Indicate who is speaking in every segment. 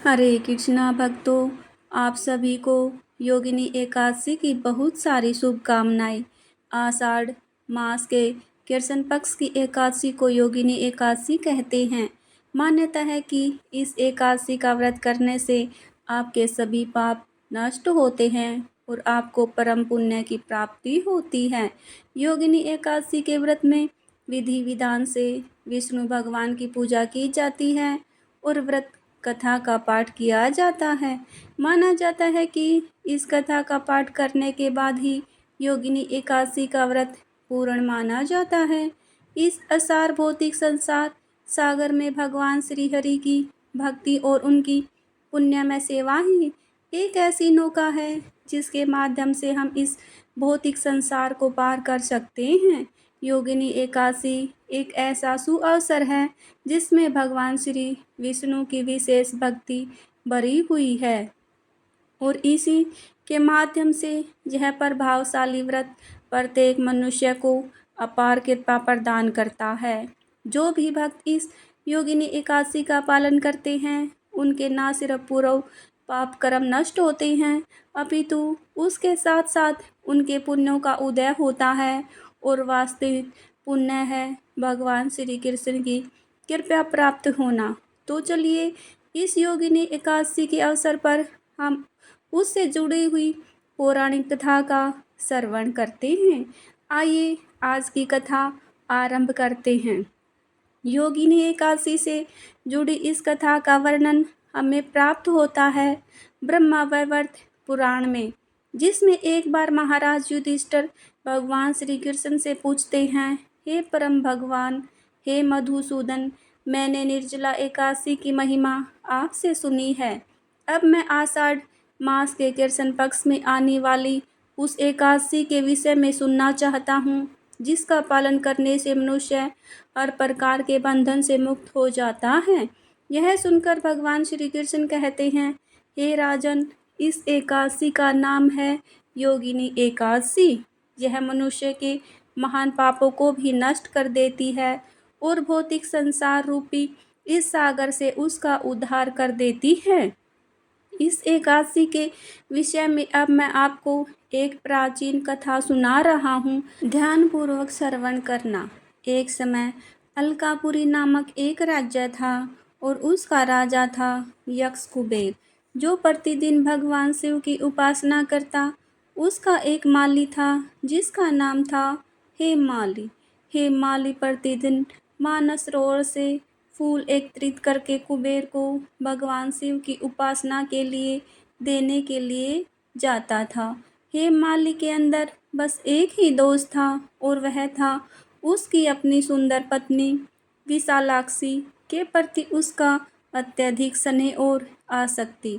Speaker 1: हरे कृष्णा भक्तों, आप सभी को योगिनी एकादशी की बहुत सारी शुभकामनाएं। आषाढ़ मास के कृष्ण पक्ष की एकादशी को योगिनी एकादशी कहते हैं। मान्यता है कि इस एकादशी का व्रत करने से आपके सभी पाप नष्ट होते हैं और आपको परम पुण्य की प्राप्ति होती है। योगिनी एकादशी के व्रत में विधि विधान से विष्णु भगवान की पूजा की जाती है और व्रत कथा का पाठ किया जाता है। माना जाता है कि इस कथा का पाठ करने के बाद ही योगिनी एकादशी का व्रत पूर्ण माना जाता है। इस असार भौतिक संसार सागर में भगवान श्री हरि की भक्ति और उनकी पुण्यमय सेवा ही एक ऐसी नौका है जिसके माध्यम से हम इस भौतिक संसार को पार कर सकते हैं। योगिनी एकादशी एक ऐसा सुअवसर है जिसमें भगवान श्री विष्णु की विशेष भक्ति भरी हुई है और इसी के माध्यम से यह प्रभावशाली व्रत प्रत्येक मनुष्य को अपार कृपा प्रदान करता है। जो भी भक्त इस योगिनी एकादशी का पालन करते हैं उनके न सिर्फ पूर्व पाप कर्म नष्ट होते हैं अपितु उसके साथ साथ उनके पुण्यों का उदय होता है और वास्तविक पुण्य है भगवान श्री कृष्ण की कृपया प्राप्त होना। तो चलिए इस योगिनी एकादशी के अवसर पर हम उससे जुड़ी हुई पौराणिक कथा का श्रवण करते हैं। आइए आज की कथा आरंभ करते हैं। योगिनी एकादशी से जुड़ी इस कथा का वर्णन हमें प्राप्त होता है ब्रह्मा वैवर्त पुराण में, जिसमें एक बार महाराज युधिष्ठिर भगवान श्री कृष्ण से पूछते हैं, हे परम भगवान, हे मधुसूदन, मैंने निर्जला एकादशी की महिमा आपसे सुनी है। अब मैं आषाढ़ मास के कृष्ण पक्ष में आने वाली उस एकादशी के विषय में सुनना चाहता हूँ, जिसका पालन करने से मनुष्य हर प्रकार के बंधन से मुक्त हो जाता है। यह सुनकर भगवान श्री कृष्ण कहते हैं, हे राजन, इस एकादशी का नाम है योगिनी एकादशी। यह मनुष्य के महान पापों को भी नष्ट कर देती है और भौतिक संसार रूपी इस सागर से उसका उद्धार कर देती है। इस एकादशी के विषय में अब मैं आपको एक प्राचीन कथा सुना रहा हूँ। ध्यानपूर्वक श्रवण करना। एक समय अलकापुरी नामक एक राज्य था और उसका राजा था यक्ष कुबेर, जो प्रतिदिन भगवान शिव की उपासना करता। उसका एक माली था जिसका नाम था हेमाली। हेमाली प्रतिदिन मानस सरोवर से फूल एकत्रित करके कुबेर को भगवान शिव की उपासना के लिए देने के लिए जाता था। हेमाली के अंदर बस एक ही दोस्त था और वह था उसकी अपनी सुंदर पत्नी विशालाक्षी के प्रति उसका अत्यधिक स्नेह और आसक्ति।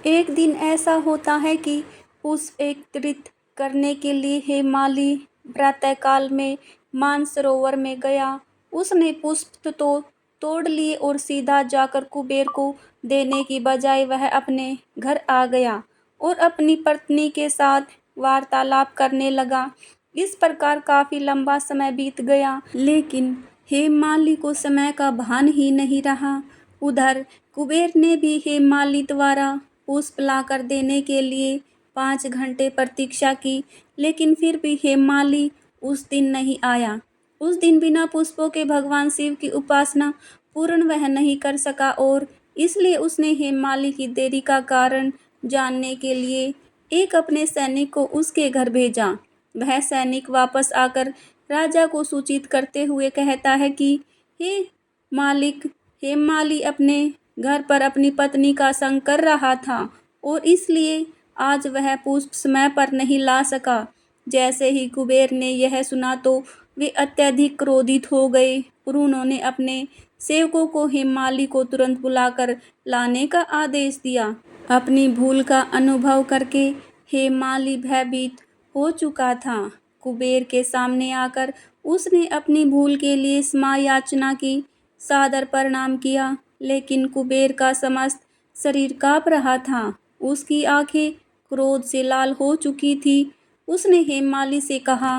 Speaker 1: एक दिन ऐसा होता है कि पुष्प एकत्रित करने के लिए हेमाली प्रातःकाल में मानसरोवर में गया। उसने पुष्प तो तोड़ लिए और सीधा जाकर कुबेर को देने की बजाय वह अपने घर आ गया और अपनी पत्नी के साथ वार्तालाप करने लगा। इस प्रकार काफी लंबा समय बीत गया, लेकिन हेमाली को समय का भान ही नहीं रहा। उधर कुबेर ने भी हेमाली द्वारा पुष्प लाकर देने के लिए 5 घंटे प्रतीक्षा की, लेकिन फिर भी हेमाली उस दिन नहीं आया। उस दिन बिना पुष्पों के भगवान शिव की उपासना पूर्ण वह नहीं कर सका और इसलिए उसने हेमाली की देरी का कारण जानने के लिए एक अपने सैनिक को उसके घर भेजा। वह सैनिक वापस आकर राजा को सूचित करते हुए कहता है कि हे मालिक, हेमाली अपने घर पर अपनी पत्नी का संग कर रहा था और इसलिए आज वह पुष्प समय पर नहीं ला सका। जैसे ही कुबेर ने यह सुना तो वे अत्यधिक क्रोधित हो गए और उन्होंने अपने सेवकों को हेमाली को तुरंत बुलाकर लाने का आदेश दिया। अपनी भूल का अनुभव करके हेमाली भयभीत हो चुका था। कुबेर के सामने आकर उसने अपनी भूल के लिए क्षमा याचना की, सादर प्रणाम किया, लेकिन कुबेर का समस्त शरीर काँप रहा था। उसकी आंखें क्रोध से लाल हो चुकी थी। उसने हेमाली से कहा,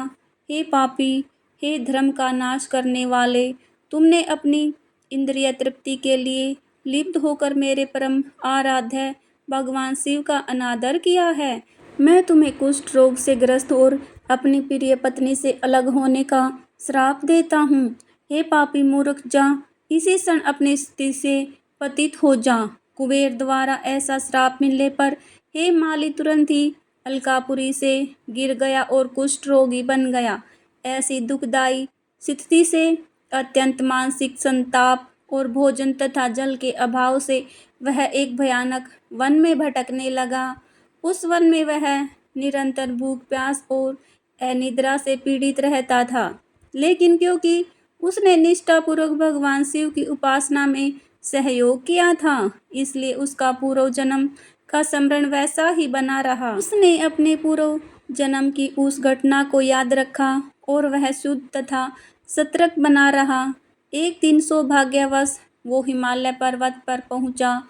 Speaker 1: हे पापी, हे धर्म का नाश करने वाले, तुमने अपनी इंद्रिय तृप्ति के लिए लिप्त होकर मेरे परम आराध्य भगवान शिव का अनादर किया है। मैं तुम्हें कुष्ठ रोग से ग्रस्त और अपनी प्रिय पत्नी से अलग होने का श्राप देता हूँ। हे पापी मूर्ख, जा इसी क्षण अपनी स्थिति से पतित हो जा। कुबेर द्वारा ऐसा श्राप मिलने पर हे माली तुरंत ही अलकापुरी से गिर गया और कुष्ठ रोगी बन गया। ऐसी दुखदायी स्थिति से अत्यंत मानसिक संताप और भोजन तथा जल के अभाव से वह एक भयानक वन में भटकने लगा। उस वन में वह निरंतर भूख प्यास और अनिद्रा से पीड़ित रहता था, लेकिन क्योंकि उसने निष्ठापूर्वक भगवान शिव की उपासना में सहयोग किया था, इसलिए उसका पूर्व जन्म का स्मरण वैसा ही बना रहा। उसने अपने पूर्व जन्म की उस घटना को याद रखा और वह शुद्ध तथा सतर्क बना रहा। एक दिन सौभाग्यवश वो हिमालय पर्वत पर पहुंचा,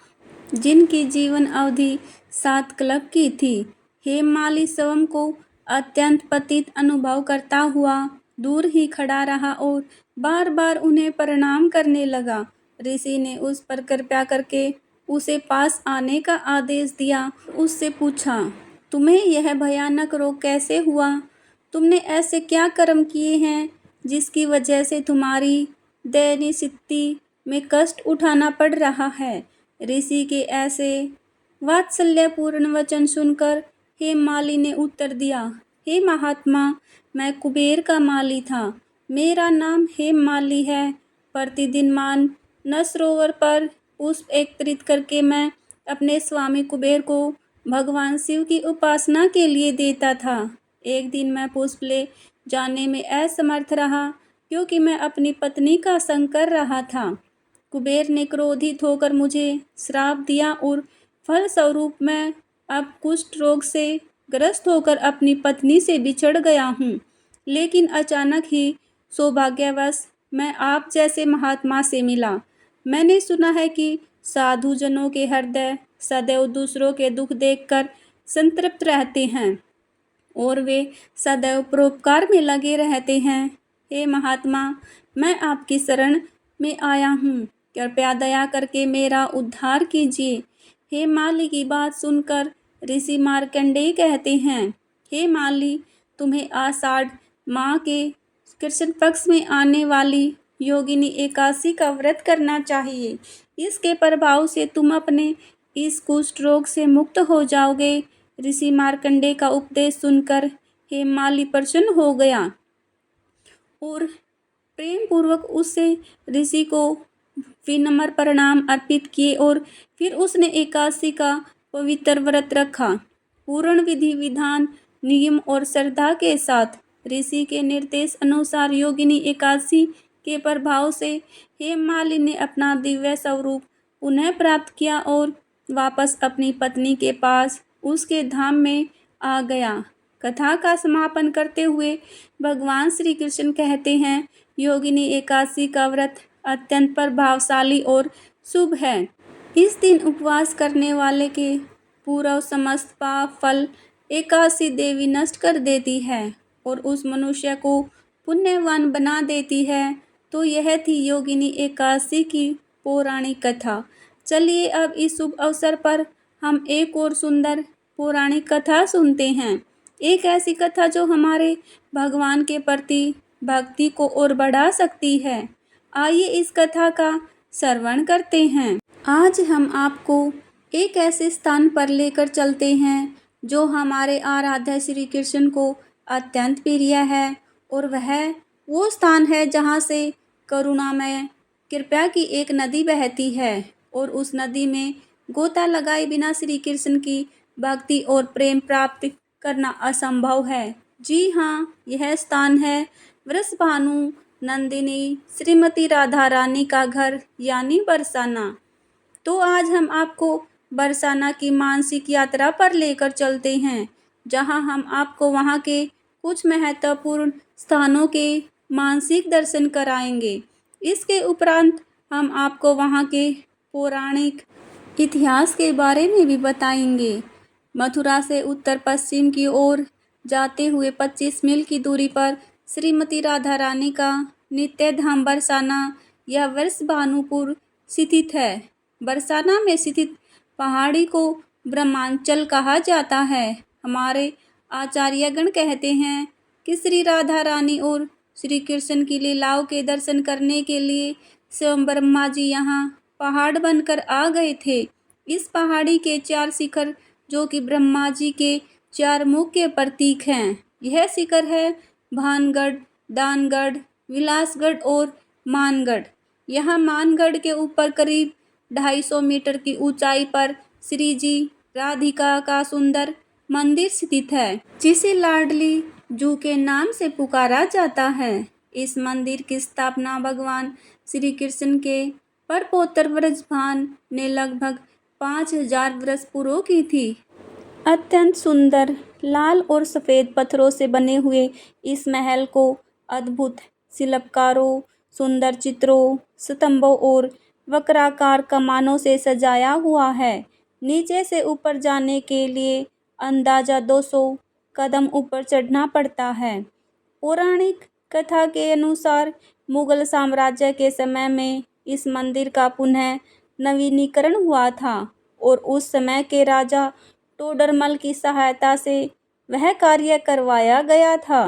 Speaker 1: जिनकी जीवन अवधि 7 कल्प की थी। हेममाली स्वयं को अत्यंत पतित अनुभव करता हुआ दूर ही खड़ा रहा और बार बार उन्हें प्रणाम करने लगा। ऋषि ने उस पर कृपा करके उसे पास आने का आदेश दिया। उससे पूछा, तुम्हें यह भयानक रोग कैसे हुआ? तुमने ऐसे क्या कर्म किए हैं जिसकी वजह से तुम्हारी दयनीय स्थिति में कष्ट उठाना पड़ रहा है? ऋषि के ऐसे वात्सल्यपूर्ण वचन सुनकर हेममाली ने उत्तर दिया, हे महात्मा, मैं कुबेर का माली था। मेरा नाम हेममाली है। प्रतिदिन मानस सरोवर पर पुष्प एकत्रित करके मैं अपने स्वामी कुबेर को भगवान शिव की उपासना के लिए देता था। एक दिन मैं पुष्प ले जाने में असमर्थ रहा क्योंकि मैं अपनी पत्नी का संग कर रहा था। कुबेर ने क्रोधित होकर मुझे श्राप दिया और फलस्वरूप मैं अब कुष्ठ रोग से ग्रस्त होकर अपनी पत्नी से बिछड़ गया हूँ। लेकिन अचानक ही सौभाग्यवश मैं आप जैसे महात्मा से मिला। मैंने सुना है कि साधु जनों के हृदय सदैव दूसरों के दुख देखकर संतृप्त रहते हैं और वे सदैव परोपकार में लगे रहते हैं। हे महात्मा, मैं आपकी शरण में आया हूँ। कृपया दया करके मेरा उद्धार कीजिए। हे माली की बात सुनकर ऋषि मार्कंडेय कहते हैं, हे माली, तुम्हें आषाढ़ माह के कृष्ण पक्ष में आने वाली योगिनी एकादशी का व्रत करना चाहिए। इसके प्रभाव से तुम अपने इस कुष्ठ रोग से मुक्त हो जाओगे। ऋषि मार्कंडेय का उपदेश सुनकर हेममाली प्रसन्न हो गया और प्रेम पूर्वक उससे ऋषि को विनम्र प्रणाम अर्पित किए और फिर उसने एकादशी का पवित्र व्रत रखा। पूर्ण विधि विधान, नियम और श्रद्धा के साथ ऋषि के निर्देश अनुसार योगिनी एकादशी के प्रभाव से हेममाली ने अपना दिव्य स्वरूप पुनः प्राप्त किया और वापस अपनी पत्नी के पास उसके धाम में आ गया। कथा का समापन करते हुए भगवान श्री कृष्ण कहते हैं, योगिनी एकादशी का व्रत अत्यंत प्रभावशाली और शुभ है। इस दिन उपवास करने वाले के पूर्व समस्त पाप फल एकादशी देवी नष्ट कर देती है और उस मनुष्य को पुण्यवान बना देती है। तो यह थी योगिनी एकादशी की पौराणिक कथा। चलिए अब इस शुभ अवसर पर हम एक और सुंदर पौराणिक कथा सुनते हैं। एक ऐसी कथा जो हमारे भगवान के प्रति भक्ति को और बढ़ा सकती है। आइए इस कथा का श्रवण करते हैं। आज हम आपको एक ऐसे स्थान पर लेकर चलते हैं जो हमारे आराध्य श्री कृष्ण को अत्यंत प्रिय है और वह वो स्थान है जहाँ से करुणामय कृपा की एक नदी बहती है और उस नदी में गोता लगाए बिना श्री कृष्ण की भक्ति और प्रेम प्राप्त करना असंभव है। जी हाँ, यह स्थान है वृषभानु नंदिनी श्रीमती राधा रानी का घर यानी बरसाना। तो आज हम आपको बरसाना की मानसिक यात्रा पर लेकर चलते हैं, जहां हम आपको वहां के कुछ महत्वपूर्ण स्थानों के मानसिक दर्शन कराएंगे। इसके उपरांत हम आपको वहां के पौराणिक इतिहास के बारे में भी बताएंगे। मथुरा से उत्तर पश्चिम की ओर जाते हुए 25 मील की दूरी पर श्रीमती राधा रानी का नित्य धाम बरसाना या वृषभानुपुर स्थित है। बरसाना में स्थित पहाड़ी को ब्रह्मांचल कहा जाता है। हमारे आचार्यगण कहते हैं कि श्री राधा रानी और श्री कृष्ण की लीलाओं के दर्शन करने के लिए स्वयं ब्रह्मा जी यहाँ पहाड़ बनकर आ गए थे। इस पहाड़ी के 4 शिखर जो कि ब्रह्मा जी के 4 मुख के प्रतीक हैं। यह शिखर है भानगढ़, दानगढ़, विलासगढ़ और मानगढ़। यहाँ मानगढ़ के ऊपर करीब 250 मीटर की ऊंचाई पर श्री जी राधिका का सुंदर मंदिर स्थित है, जिसे लाडली जू के नाम से पुकारा जाता है। इस मंदिर की स्थापना भगवान श्री कृष्ण के परपौत्र ब्रजभान ने लगभग 5000 वर्ष पूर्व की थी। अत्यंत सुंदर लाल और सफ़ेद पत्थरों से बने हुए इस महल को अद्भुत शिल्पकारों, सुंदर चित्रों, स्तंभों और वक्राकार कमानों से सजाया हुआ है। नीचे से ऊपर जाने के लिए अंदाजा 200 कदम ऊपर चढ़ना पड़ता है। पौराणिक कथा के अनुसार मुगल साम्राज्य के समय में इस मंदिर का पुनः नवीनीकरण हुआ था और उस समय के राजा टोडरमल की सहायता से वह कार्य करवाया गया था।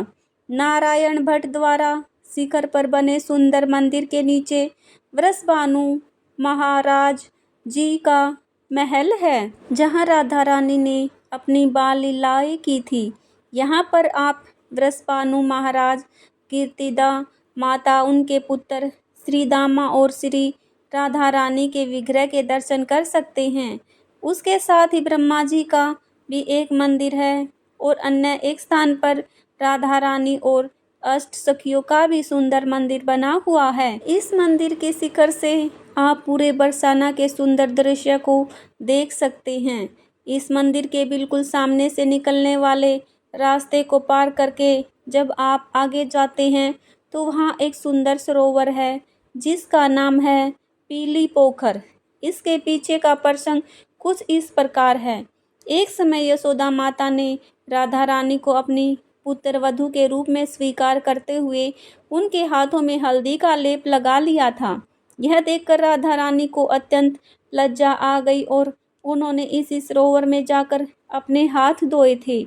Speaker 1: नारायण भट्ट द्वारा शिखर पर बने सुंदर मंदिर के नीचे वृषभानु महाराज जी का महल है, जहां राधा रानी ने अपनी बाल लीलाएं की थी। यहाँ पर आप वृषभानु महाराज, कीर्तिदा माता, उनके पुत्र श्रीदामा और श्री राधा रानी के विग्रह के दर्शन कर सकते हैं। उसके साथ ही ब्रह्मा जी का भी एक मंदिर है और अन्य एक स्थान पर राधा रानी और अष्ट सखियों का भी सुंदर मंदिर बना हुआ है। इस मंदिर के शिखर से आप पूरे बरसाना के सुंदर दृश्य को देख सकते हैं। इस मंदिर के बिल्कुल सामने से निकलने वाले रास्ते को पार करके जब आप आगे जाते हैं तो वहाँ एक सुंदर सरोवर है, जिसका नाम है पीली पोखर। इसके पीछे का प्रसंग कुछ इस प्रकार है। एक समय यशोदा माता ने राधा रानी को अपनी पुत्र वधू के रूप में स्वीकार करते हुए उनके हाथों में हल्दी का लेप लगा लिया था। यह देखकर राधा रानी को अत्यंत लज्जा आ गई और उन्होंने इसी सरोवर में जाकर अपने हाथ धोए थे।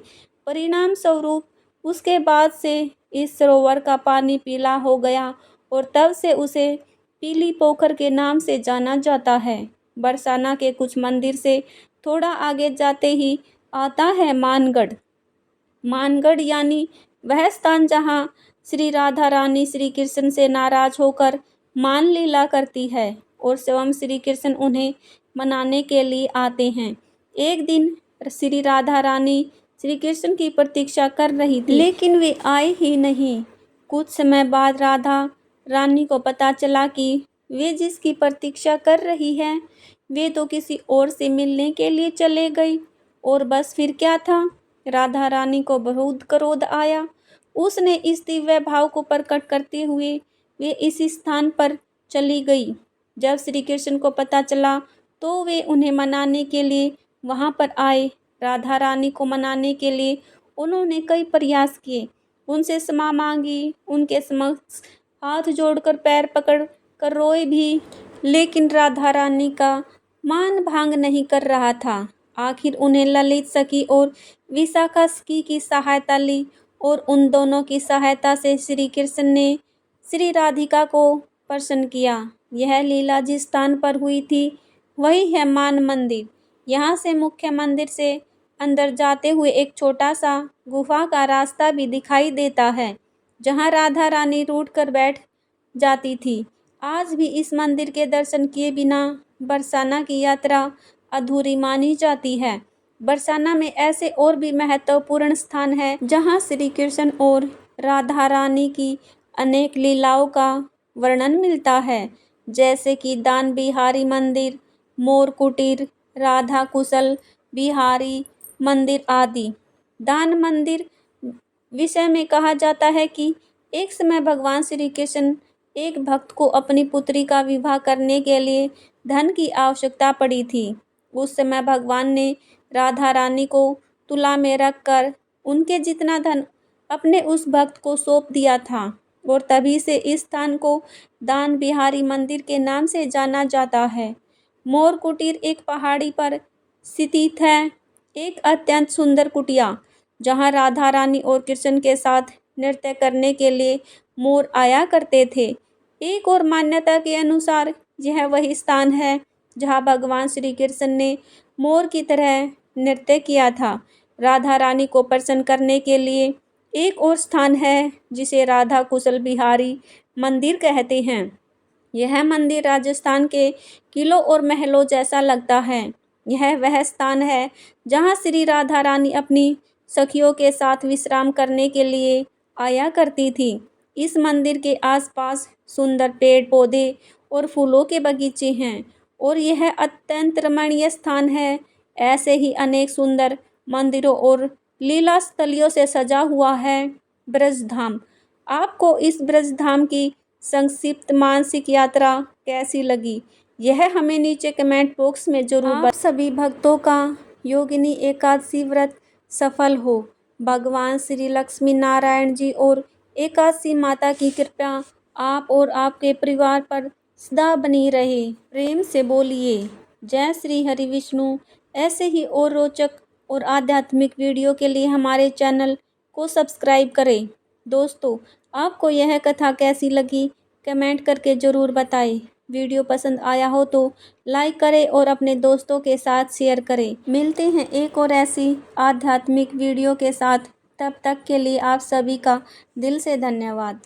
Speaker 1: परिणाम स्वरूप उसके बाद से इस सरोवर का पानी पीला हो गया और तब से उसे पीली पोखर के नाम से जाना जाता है। बरसाना के कुछ मंदिर से थोड़ा आगे जाते ही आता है मानगढ़। मानगढ़ यानी वह स्थान जहाँ श्री राधा रानी श्री कृष्ण से नाराज होकर मान लीला करती है और स्वयं श्री कृष्ण उन्हें मनाने के लिए आते हैं। एक दिन श्री राधा रानी श्री कृष्ण की प्रतीक्षा कर रही थी, लेकिन वे आए ही नहीं। कुछ समय बाद राधा रानी को पता चला कि वे जिसकी प्रतीक्षा कर रही है वे तो किसी और से मिलने के लिए चले गई। और बस फिर क्या था, राधा रानी को बहुत क्रोध आया। उसने इस दिव्य भाव को प्रकट करते हुए वे इस स्थान पर चली गई। जब श्री कृष्ण को पता चला तो वे उन्हें मनाने के लिए वहां पर आए। राधा रानी को मनाने के लिए उन्होंने कई प्रयास किए, उनसे क्षमा मांगी, उनके समक्ष हाथ जोड़कर पैर पकड़ कर रोए भी, लेकिन राधा रानी का मान भांग नहीं कर रहा था। आखिर उन्हें ललित सखी और विशाखा सखी की सहायता ली और उन दोनों की सहायता से श्री कृष्ण ने श्री राधिका को प्रसन्न किया। यह लीला जिस स्थान पर हुई थी वही है मान मंदिर। यहाँ से मुख्य मंदिर से अंदर जाते हुए एक छोटा सा गुफा का रास्ता भी दिखाई देता है, जहाँ राधा रानी रूठ कर बैठ जाती थी। आज भी इस मंदिर के दर्शन किए बिना बरसाना की यात्रा अधूरी मानी जाती है। बरसाना में ऐसे और भी महत्वपूर्ण स्थान हैं जहाँ श्री कृष्ण और राधा रानी की अनेक लीलाओं का वर्णन मिलता है, जैसे कि दान बिहारी मंदिर, मोर कुटीर, राधा कुशल बिहारी मंदिर आदि। दान मंदिर विषय में कहा जाता है कि एक समय भगवान श्री कृष्ण एक भक्त को अपनी पुत्री का विवाह करने के लिए धन की आवश्यकता पड़ी थी। उस समय भगवान ने राधा रानी को तुला में रखकर उनके जितना धन अपने उस भक्त को सौंप दिया था और तभी से इस स्थान को दान बिहारी मंदिर के नाम से जाना जाता है। मोर कुटीर एक पहाड़ी पर स्थित है, एक अत्यंत सुंदर कुटिया जहाँ राधा रानी और कृष्ण के साथ नृत्य करने के लिए मोर आया करते थे। एक और मान्यता के अनुसार यह वही स्थान है जहाँ भगवान श्री कृष्ण ने मोर की तरह नृत्य किया था। राधा रानी को प्रसन्न करने के लिए एक और स्थान है जिसे राधा कुशल बिहारी मंदिर कहते हैं। यह मंदिर राजस्थान के किलों और महलों जैसा लगता है। यह वह स्थान है जहाँ श्री राधा रानी अपनी सखियों के साथ विश्राम करने के लिए आया करती थी। इस मंदिर के आसपास सुंदर पेड़ पौधे और फूलों के बगीचे हैं और यह अत्यंत रमणीय स्थान है। ऐसे ही अनेक सुंदर मंदिरों और लीला स्थलियों से सजा हुआ है ब्रजधाम। आपको इस ब्रजधाम की संक्षिप्त मानसिक यात्रा कैसी लगी, यह हमें नीचे कमेंट बॉक्स में जरूर बताएं। आप सभी भक्तों का योगिनी एकादशी व्रत सफल हो। भगवान श्री लक्ष्मी नारायण जी और एकादशी माता की कृपा आप और आपके परिवार पर सदा बनी रहे। प्रेम से बोलिए जय श्री हरि विष्णु। ऐसे ही और रोचक और आध्यात्मिक वीडियो के लिए हमारे चैनल को सब्सक्राइब करें। दोस्तों, आपको यह कथा कैसी लगी कमेंट करके ज़रूर बताएं। वीडियो पसंद आया हो तो लाइक करें और अपने दोस्तों के साथ शेयर करें। मिलते हैं एक और ऐसी आध्यात्मिक वीडियो के साथ। तब तक के लिए आप सभी का दिल से धन्यवाद।